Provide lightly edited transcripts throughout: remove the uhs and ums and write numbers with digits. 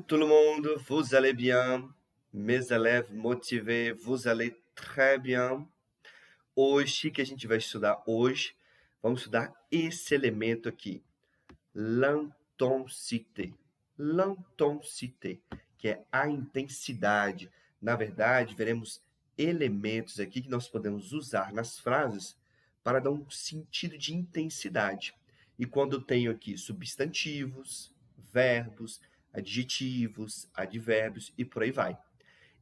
tout le monde, vous allez bien? Mes élèves motivés, vous allez très bien? Hoje, que a gente vai estudar hoje, vamos estudar esse elemento aqui, l'intensité. L'intensité, que é a intensidade. Na verdade, veremos elementos aqui que nós podemos usar nas frases para dar um sentido de intensidade. E quando eu tenho aqui substantivos, verbos, adjetivos, advérbios e por aí vai.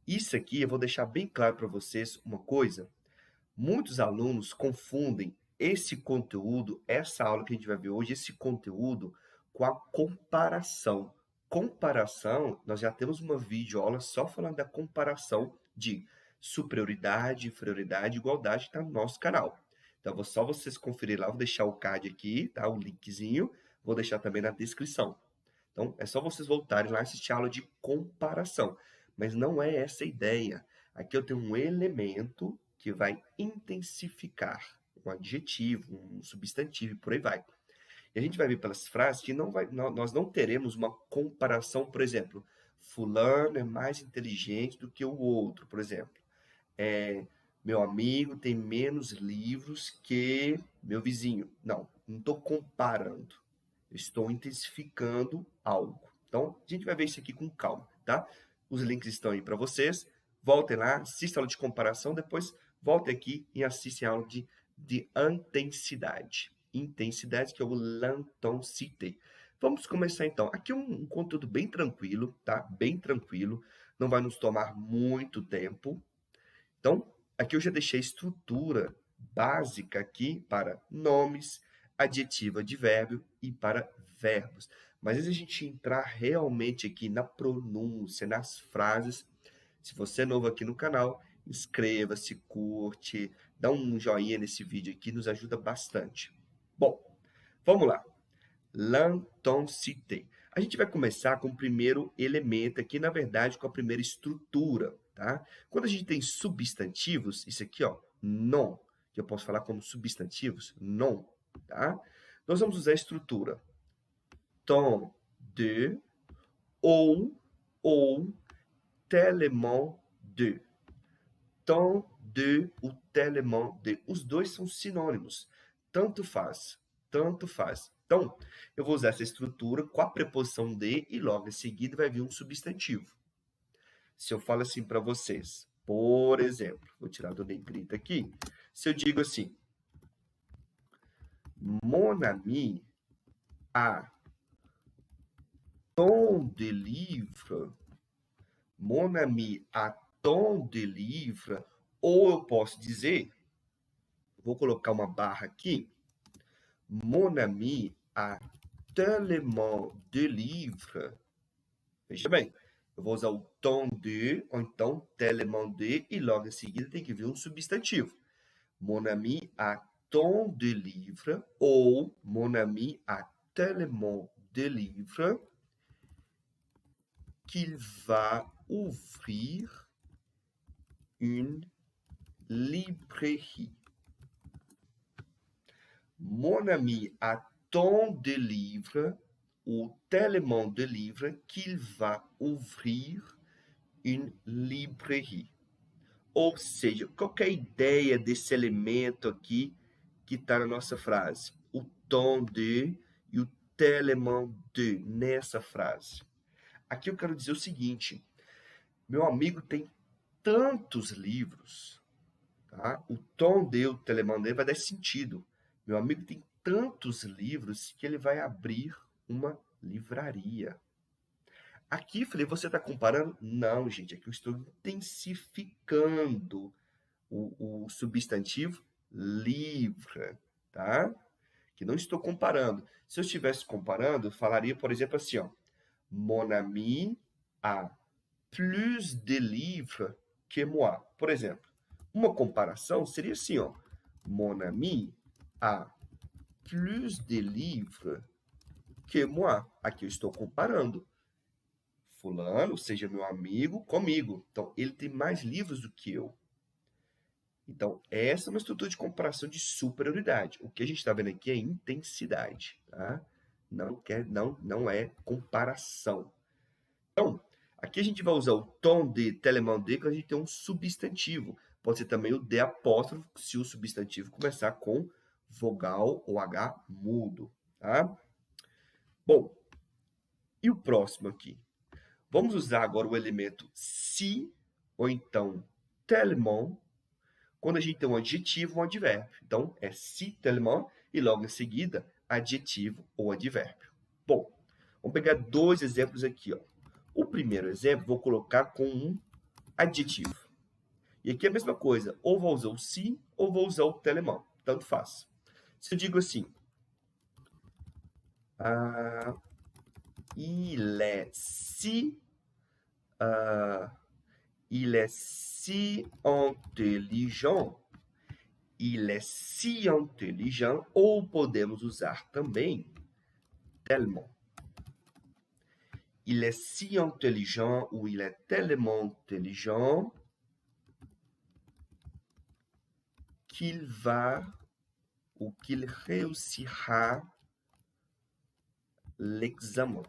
Isso aqui eu vou deixar bem claro para vocês uma coisa. Muitos alunos confundem esse conteúdo, essa aula que a gente vai ver hoje, esse conteúdo com a comparação. Comparação, nós já temos uma videoaula só falando da comparação de superioridade, inferioridade, igualdade, que está no nosso canal. Então, só vocês conferirem lá, vou deixar o card aqui, tá? O linkzinho, vou deixar também na descrição. Então, é só vocês voltarem lá e assistir a aula de comparação. Mas não é essa a ideia. Aqui eu tenho um elemento que vai intensificar um adjetivo, um substantivo e por aí vai. E a gente vai ver pelas frases que nós não teremos uma comparação, por exemplo, fulano é mais inteligente do que o outro, por exemplo. Meu amigo tem menos livros que meu vizinho. Não estou comparando. Eu estou intensificando algo. Então, a gente vai ver isso aqui com calma, tá? Os links estão aí para vocês. Voltem lá, assistam a aula de comparação, depois voltem aqui e assistem a aula de intensidade. Intensidade, que é o l'intensité. Vamos começar então. Aqui é um conteúdo bem tranquilo, tá? Bem tranquilo. Não vai nos tomar muito tempo. Então, aqui eu já deixei a estrutura básica aqui para nomes, adjetivo, advérbio e para verbos. Mas antes de a gente entrar realmente aqui na pronúncia, nas frases, se você é novo aqui no canal, inscreva-se, curte, dá um joinha nesse vídeo aqui, nos ajuda bastante. Bom, vamos lá. L'intensité. A gente vai começar com o primeiro elemento aqui, na verdade, com a primeira estrutura, tá? Quando a gente tem substantivos, isso aqui, ó, non, que eu posso falar como substantivos, non, tá? Nós vamos usar a estrutura tant de ou tellement de. Tant de ou tellement de. Os dois são sinônimos. Tanto faz, tanto faz. Então, eu vou usar essa estrutura com a preposição de e logo em seguida vai vir um substantivo. Se eu falo assim para vocês, por exemplo, vou tirar do negrito aqui. Se eu digo assim, mon ami a tant de livres, mon ami a tant de livres, ou eu posso dizer, vou colocar uma barra aqui, mon ami a tellement de livres. Veja bem, eu vou usar o tant de, ou então tellement de, e logo em seguida tem que vir um substantivo. Mon ami a tant de livres, ou mon ami a tellement de livres qu'il va ouvrir une librairie. Mon ami a tant de livres ou tellement de livres qu'il va ouvrir une librairie. Ou seja, qual que é a ideia desse elemento aqui que está na nossa frase? O tant de e o tellement de nessa frase. Aqui eu quero dizer o seguinte, meu amigo tem tantos livros, tá? O tant de, o tellement de vai dar sentido. Meu amigo tem tantos livros que ele vai abrir uma livraria. Aqui, falei, você está comparando? Não, gente, aqui eu estou intensificando o substantivo livre, tá? Que não estou comparando. Se eu estivesse comparando, eu falaria, por exemplo, assim, ó. Mon ami a plus de livres que moi. Por exemplo, uma comparação seria assim, ó. Mon ami a plus de livres que moi. Aqui eu estou comparando. Fulano, seja meu amigo, comigo. Então, ele tem mais livros do que eu. Então, essa é uma estrutura de comparação de superioridade. O que a gente está vendo aqui é intensidade, tá? Não é comparação. Então, Aqui a gente vai usar o tom de telemandé quando a gente tem um substantivo. Pode ser também o de apóstrofo, se o substantivo começar com vogal ou H mudo, tá? Bom, e o próximo aqui? Vamos usar agora o elemento si, ou então tellement, quando a gente tem um adjetivo ou um advérbio. Então, é si tellement e logo em seguida, adjetivo ou advérbio. Bom, vamos pegar dois exemplos aqui, ó. O primeiro exemplo, vou colocar com um adjetivo. E aqui é a mesma coisa, ou vou usar o si, ou vou usar o tellement, tanto faz. Se eu digo assim, il est si, il est si intelligent, il est si intelligent, ou podemos usar também tellement. Il est si intelligent ou il est tellement intelligent qu'il va ou qu'il réussira l'examen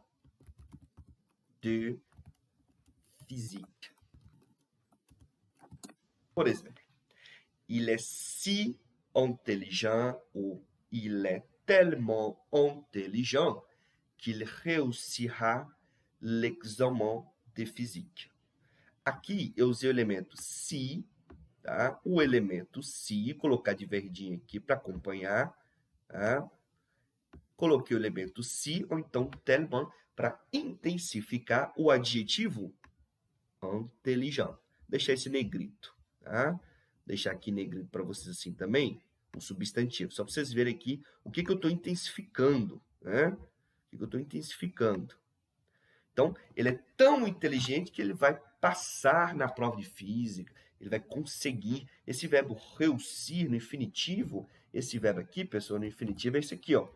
de physique. Por exemplo, il est si intelligent ou il est tellement intelligent qu'il réussira l'examen de physique. Aqui eu usei o elemento si, tá? O elemento si, colocar de verdinho aqui para acompanhar, tá? Coloquei o elemento si ou então tellement para intensificar o adjetivo intelligent. Deixar esse negrito, tá? Deixar aqui negrito para vocês assim também, o substantivo. Só para vocês verem aqui o que eu estou intensificando, né? O que eu estou intensificando. Então, ele é tão inteligente que ele vai passar na prova de física, ele vai conseguir. Esse verbo réussir no infinitivo, esse verbo aqui, pessoal, no infinitivo é esse aqui, ó.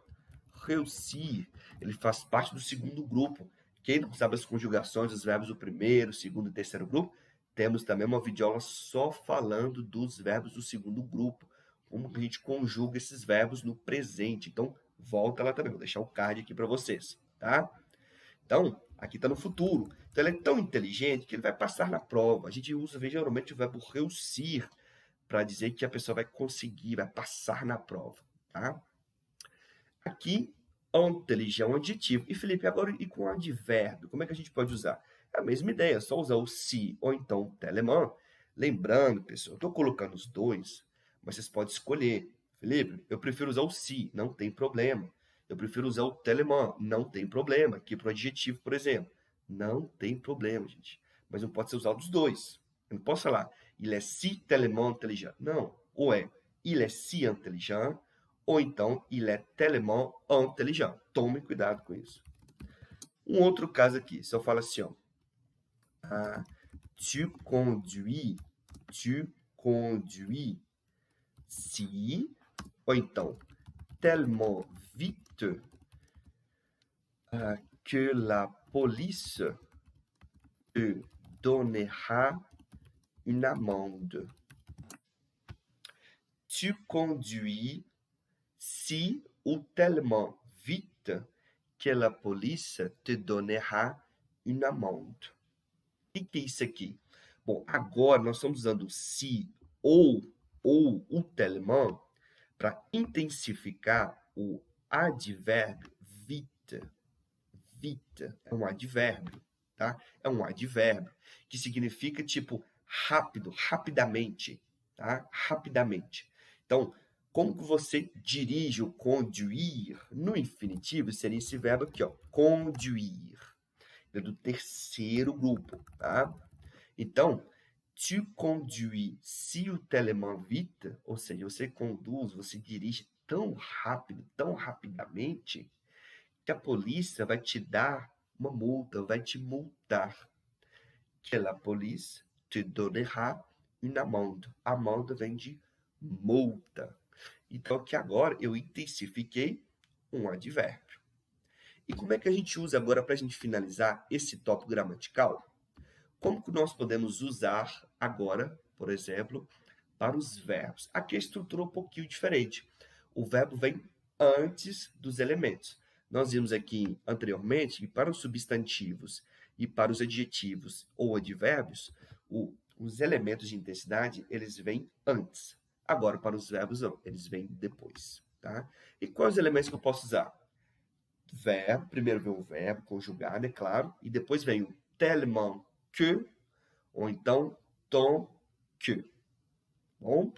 Réussir, ele faz parte do segundo grupo. Quem não sabe as conjugações dos verbos do primeiro, segundo e terceiro grupo, temos também uma videoaula só falando dos verbos do segundo grupo, como a gente conjuga esses verbos no presente. Então, volta lá também, vou deixar o card aqui para vocês, tá? Então, aqui está no futuro. Então, ele é tão inteligente que ele vai passar na prova. A gente usa geralmente o verbo réussir para dizer que a pessoa vai conseguir, vai passar na prova, tá? Aqui, inteligente é um adjetivo. E, Felipe, agora e com advérbio? Como é que a gente pode usar? É a mesma ideia, é só usar o si ou então tellement. Lembrando, pessoal, eu estou colocando os dois, mas vocês podem escolher. Felipe, eu prefiro usar o si, não tem problema. Eu prefiro usar o tellement, não tem problema. Aqui para o adjetivo, por exemplo. Não tem problema, gente. Mas não pode ser usado os dois. Eu não posso falar, il est si tellement intelligent. Não. Ou é, il est si intelligent, ou então, il est tellement intelligent. Tome cuidado com isso. Um outro caso aqui, se eu falo assim, ó. Tu conduis si, ou então, tellement vite que la police te donnera une amende. Tu conduis si ou tellement vite que la police te donnera une amende. O que é isso aqui? Bom, agora nós estamos usando si ou o tellement para intensificar o advérbio vite. Vite é um advérbio, tá? É um advérbio que significa tipo rápido, rapidamente, tá? Rapidamente. Então, como que você dirige o conduire? No infinitivo seria esse verbo aqui, ó, conduire. É do terceiro grupo, tá? Então, tu conduis si ou tellement vite, ou seja, você conduz, você dirige tão rápido, tão rapidamente, que a polícia vai te dar uma multa, vai te multar. Que la police te donnera une amende. Amende vem de multa. Então, aqui agora eu intensifiquei um advérbio. E como é que a gente usa agora para a gente finalizar esse tópico gramatical? Como que nós podemos usar agora, por exemplo, para os verbos? Aqui a estrutura é um pouquinho diferente. O verbo vem antes dos elementos. Nós vimos aqui anteriormente que para os substantivos E para os adjetivos ou advérbios, os elementos de intensidade, eles vêm antes. Agora, para os verbos, não, eles vêm depois, tá? E quais os elementos que eu posso usar? Verbo, primeiro vem o verbo conjugado, é claro, e depois vem o tellement que, ou então tant que. Bom,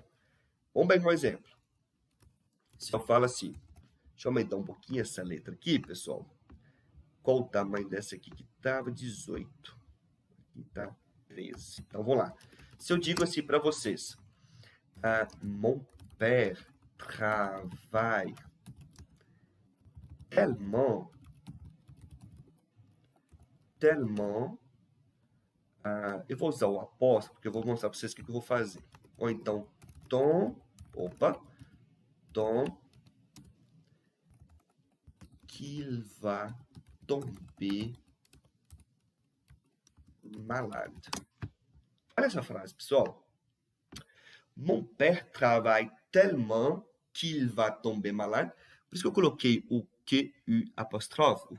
vamos pegar um exemplo. Se eu falo assim, deixa eu aumentar um pouquinho essa letra aqui, pessoal. Qual o tamanho dessa aqui que estava? 18. Aqui está 13. Então, vamos lá. Se eu digo assim para vocês, mon père travaille tellement, eu vou usar o apóstrofo, porque eu vou mostrar para vocês o que eu vou fazer. Ou então, tom qu'il va tomber malade. Olha essa frase, pessoal. Mon père travaille tellement qu'il va tomber malade. Por isso que eu coloquei o QU apóstrofe,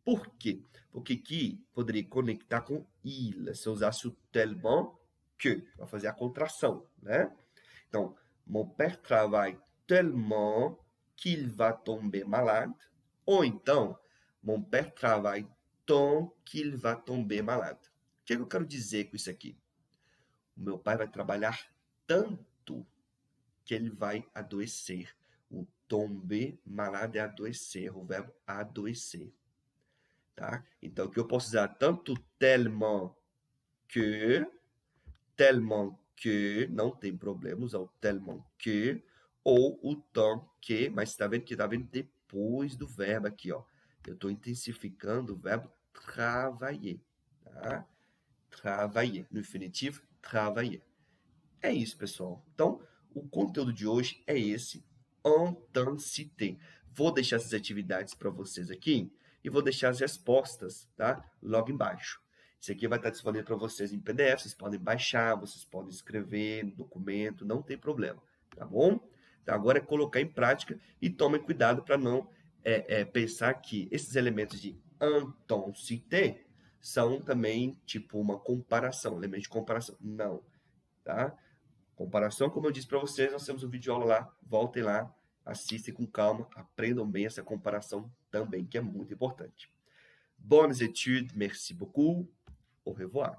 Por quê? Porque aqui poderia conectar com il, se eu usasse o tellement que, para fazer a contração, né? Então, mon père travaille tellement qu'il va tomber malade. Ou então, mon père travaille tant qu'il va tomber malade. O que eu quero dizer com isso aqui? O meu pai vai trabalhar tanto que ele vai adoecer. O tomber malade é adoecer, o verbo adoecer. Tá? Então, que eu posso usar tanto tellement que, não tem problema usar o tellement que, ou o tant que, mas está vendo que está vendo depois do verbo aqui, ó. Eu estou intensificando o verbo travailler, tá? Travailler, no infinitivo, travailler. É isso, pessoal. Então, o conteúdo de hoje é esse, intensité. Vou deixar essas atividades para vocês aqui e vou deixar as respostas, tá? Logo embaixo. Isso aqui vai estar disponível para vocês em PDF, vocês podem baixar, vocês podem escrever no documento, não tem problema, tá bom? Então, agora é colocar em prática e tomem cuidado para não pensar que esses elementos de intensité são também tipo uma comparação, elemento de comparação. Não, tá? Comparação, como eu disse para vocês, nós temos um vídeo aula lá, voltem lá, assistem com calma, aprendam bem essa comparação também, que é muito importante. Bonnes études, merci beaucoup, au revoir.